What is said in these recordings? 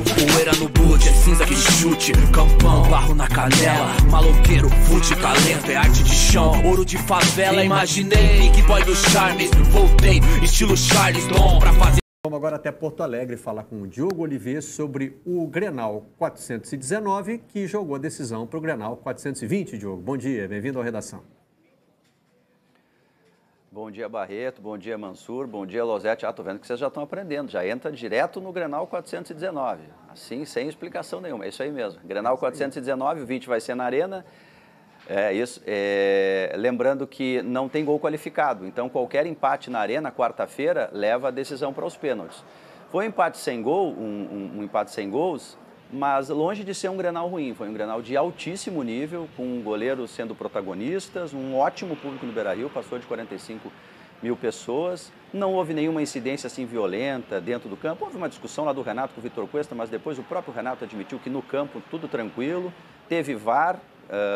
Poeira no boot, é cinza que chute. Campão, barro na canela. Maloqueiro, fute, talento, é arte de chão. Ouro de favela, imaginei. Big boy do Charles, voltei, estilo Charles Dom pra fazer. Vamos agora até Porto Alegre falar com o Diogo Oliveira sobre o Grenal 419, que jogou a decisão para o Grenal 420, Diogo. Bom dia, bem-vindo à redação. Bom dia, Barreto, bom dia, Mansur, bom dia, Losete. Tô vendo que vocês já estão aprendendo, já entra direto no Grenal 419, assim, sem explicação nenhuma, é isso aí mesmo. Grenal 419, o 20 vai ser na Arena. Lembrando que não tem gol qualificado, então qualquer empate na Arena, quarta-feira, leva a decisão para os pênaltis. Foi um empate sem gol, um empate sem gols, mas longe de ser um Grenal ruim, foi um Grenal de altíssimo nível, com goleiros sendo protagonistas, um ótimo público no Beira-Rio, passou de 45 mil pessoas, não houve nenhuma incidência assim violenta dentro do campo, houve uma discussão lá do Renato com o Vitor Cuesta, mas depois o próprio Renato admitiu que no campo tudo tranquilo, teve VAR,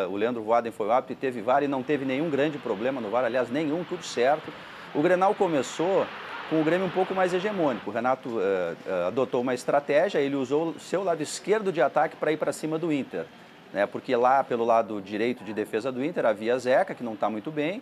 o Leandro Voaden foi o árbitro e teve VAR e não teve nenhum grande problema no VAR, aliás, nenhum, tudo certo. O Grenal começou com o Grêmio um pouco mais hegemônico. O Renato adotou uma estratégia, ele usou o seu lado esquerdo de ataque para ir para cima do Inter, né? Porque lá pelo lado direito de defesa do Inter havia Zeca, que não está muito bem,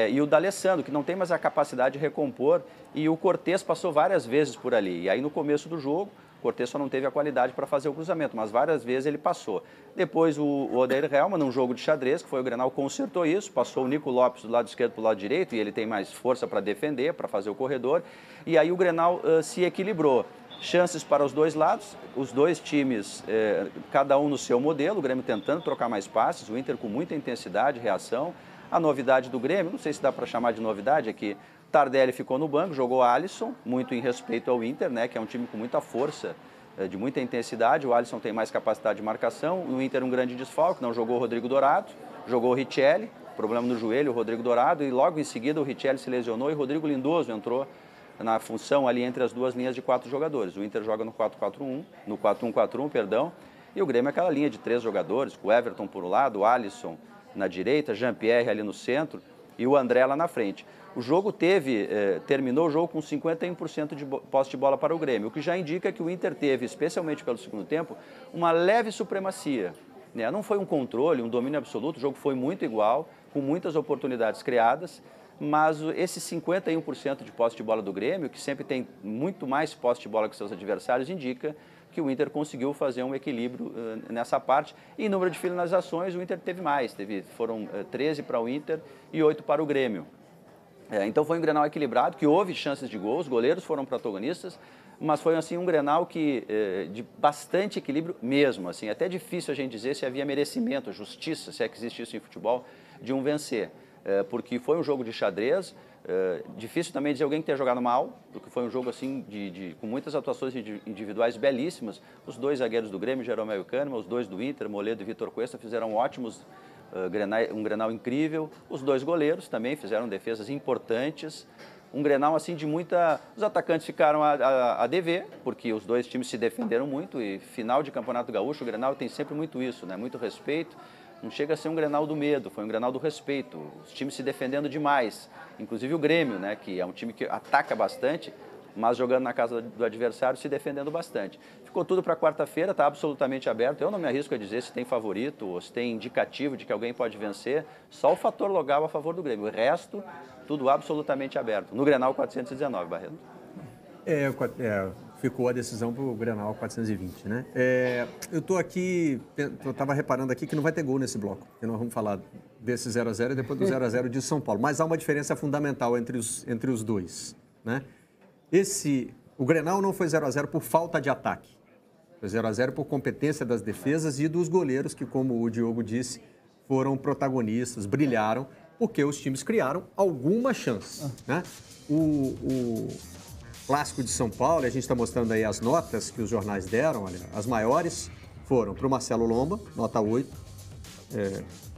e o D'Alessandro, que não tem mais a capacidade de recompor, e o Cortez passou várias vezes por ali. E aí no começo do jogo, o Cortez só não teve a qualidade para fazer o cruzamento, mas várias vezes ele passou. Depois o Odair Helman, num jogo de xadrez, que foi o Grenal, consertou isso, passou o Nico Lopes do lado esquerdo para o lado direito, e ele tem mais força para defender, para fazer o corredor, e aí o Grenal se equilibrou. Chances para os dois lados, os dois times, cada um no seu modelo, o Grêmio tentando trocar mais passes, o Inter com muita intensidade, reação. A novidade do Grêmio, não sei se dá para chamar de novidade, é que Tardelli ficou no banco, jogou Alisson, muito em respeito ao Inter, né, que é um time com muita força, de muita intensidade. O Alisson tem mais capacidade de marcação. O Inter um grande desfalque, não jogou o Rodrigo Dourado, jogou o Richelli, problema no joelho, o Rodrigo Dourado, e logo em seguida o Richelli se lesionou e o Rodrigo Lindoso entrou na função ali entre as duas linhas de 4 jogadores. O Inter joga no 4-4-1, no 4-1-4-1, perdão, e o Grêmio é aquela linha de 3 jogadores, com o Everton por um lado, o Alisson na direita, Jean-Pierre ali no centro e o André lá na frente. O jogo terminou o jogo com 51% de posse de bola para o Grêmio, o que já indica que o Inter teve, especialmente pelo segundo tempo, uma leve supremacia, né? Não foi um controle, um domínio absoluto, o jogo foi muito igual, com muitas oportunidades criadas, mas esse 51% de posse de bola do Grêmio, que sempre tem muito mais posse de bola que seus adversários, indica que o Inter conseguiu fazer um equilíbrio nessa parte. E em número de finalizações, o Inter teve mais, foram 13 para o Inter e 8 para o Grêmio. Então foi um Grenal equilibrado, que houve chances de gols, os goleiros foram protagonistas, mas foi assim um Grenal de bastante equilíbrio mesmo. Assim, até difícil a gente dizer se havia merecimento, justiça, se é que existe isso em futebol, de um vencer. Porque foi um jogo de xadrez, difícil também dizer alguém que tenha jogado mal, porque foi um jogo assim com muitas atuações individuais belíssimas. Os dois zagueiros do Grêmio, Jeromel e Kahneman, os dois do Inter, Moledo e Vitor Cuesta, fizeram ótimos um Grenal incrível. Os dois goleiros também fizeram defesas importantes. Um Grenal assim de muita... Os atacantes ficaram a dever, porque os dois times se defenderam muito, e final de Campeonato Gaúcho, o Grenal tem sempre muito isso, né? Muito respeito. Não chega a ser um Grenal do medo, foi um Grenal do respeito. Os times se defendendo demais, inclusive o Grêmio, né? Que é um time que ataca bastante, mas jogando na casa do adversário, se defendendo bastante. Ficou tudo para quarta-feira, está absolutamente aberto. Eu não me arrisco a dizer se tem favorito ou se tem indicativo de que alguém pode vencer. Só o fator local a favor do Grêmio. O resto, tudo absolutamente aberto. No Grenal 419, Barreto. Ficou a decisão para o Grenal 420, né? Eu estou aqui, eu estava reparando aqui que não vai ter gol nesse bloco, porque nós vamos falar desse 0-0 e depois do 0-0 de São Paulo. Mas há uma diferença fundamental entre os dois, né? O Grenal não foi 0-0 por falta de ataque. Foi 0-0 por competência das defesas e dos goleiros que, como o Diogo disse, foram protagonistas, brilharam, porque os times criaram alguma chance, né? O Clássico de São Paulo, e a gente está mostrando aí as notas que os jornais deram, olha, as maiores foram para o Marcelo Lomba, nota 8,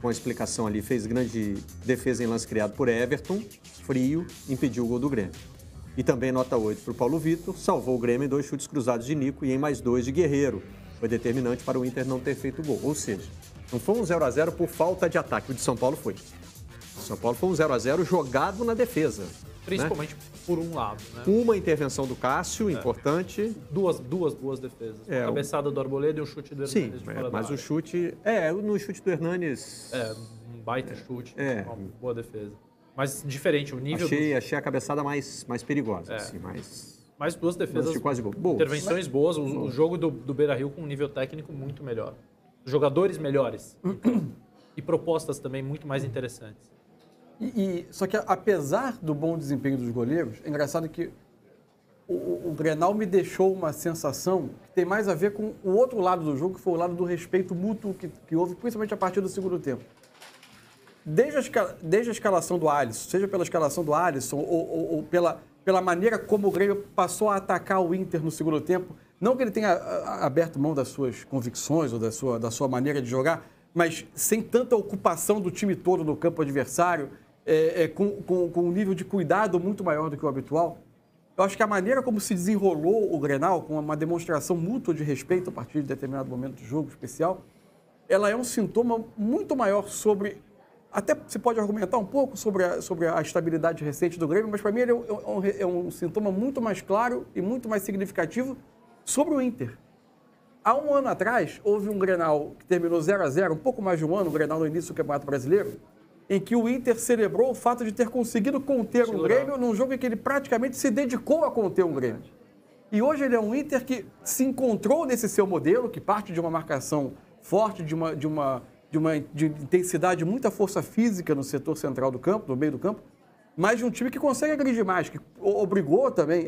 com a explicação ali, fez grande defesa em lance criado por Everton, frio, impediu o gol do Grêmio. E também nota 8 para o Paulo Vitor, salvou o Grêmio em 2 chutes cruzados de Nico e em mais 2 de Guerreiro. Foi determinante para o Inter não ter feito gol. Ou seja, não foi um 0-0 por falta de ataque, o de São Paulo foi. O São Paulo foi um 0-0 jogado na defesa. Principalmente por um lado, né? Uma intervenção do Cássio, importante. Duas boas defesas. A cabeçada do Arboleda e o chute do Hernanes de fora da mas área. o chute... no chute do Hernanes... Um baita chute, uma boa defesa. Mas diferente, o nível... Achei a cabeçada mais perigosa, assim, mais duas defesas, quase gol. intervenções boas, o jogo do Beira-Rio com um nível técnico muito melhor. Jogadores melhores. E propostas também muito mais interessantes. Só que, apesar do bom desempenho dos goleiros, é engraçado que o Grenal me deixou uma sensação que tem mais a ver com o outro lado do jogo, que foi o lado do respeito mútuo que houve, principalmente a partir do segundo tempo. Desde a escalação do Alisson, seja pela escalação do Alisson ou pela maneira como o Grêmio passou a atacar o Inter no segundo tempo, não que ele tenha aberto mão das suas convicções ou da sua maneira de jogar, mas sem tanta ocupação do time todo no campo adversário, com um nível de cuidado muito maior do que o habitual. Eu acho que a maneira como se desenrolou o Grenal, com uma demonstração mútua de respeito a partir de determinado momento do jogo especial, ela é um sintoma muito maior sobre... Até se pode argumentar um pouco sobre a estabilidade recente do Grêmio, mas para mim ele é um sintoma muito mais claro e muito mais significativo sobre o Inter. Há um ano atrás, houve um Grenal que terminou 0-0, um pouco mais de um ano, um Grenal no início do Campeonato Brasileiro, em que o Inter celebrou o fato de ter conseguido conter o Grêmio num jogo em que ele praticamente se dedicou a conter o Grêmio. E hoje ele é um Inter que se encontrou nesse seu modelo, que parte de uma marcação forte, de intensidade, muita força física no setor central do campo, no meio do campo, mas de um time que consegue agredir mais, que obrigou também,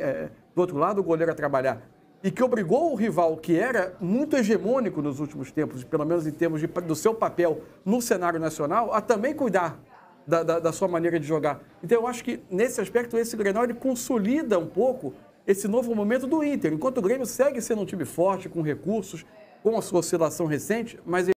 do outro lado, o goleiro a trabalhar. E que obrigou o rival, que era muito hegemônico nos últimos tempos, pelo menos em termos do seu papel no cenário nacional, a também cuidar da sua maneira de jogar. Então eu acho que, nesse aspecto, esse Grenal ele consolida um pouco esse novo momento do Inter. Enquanto o Grêmio segue sendo um time forte, com recursos, com a sua oscilação recente, mas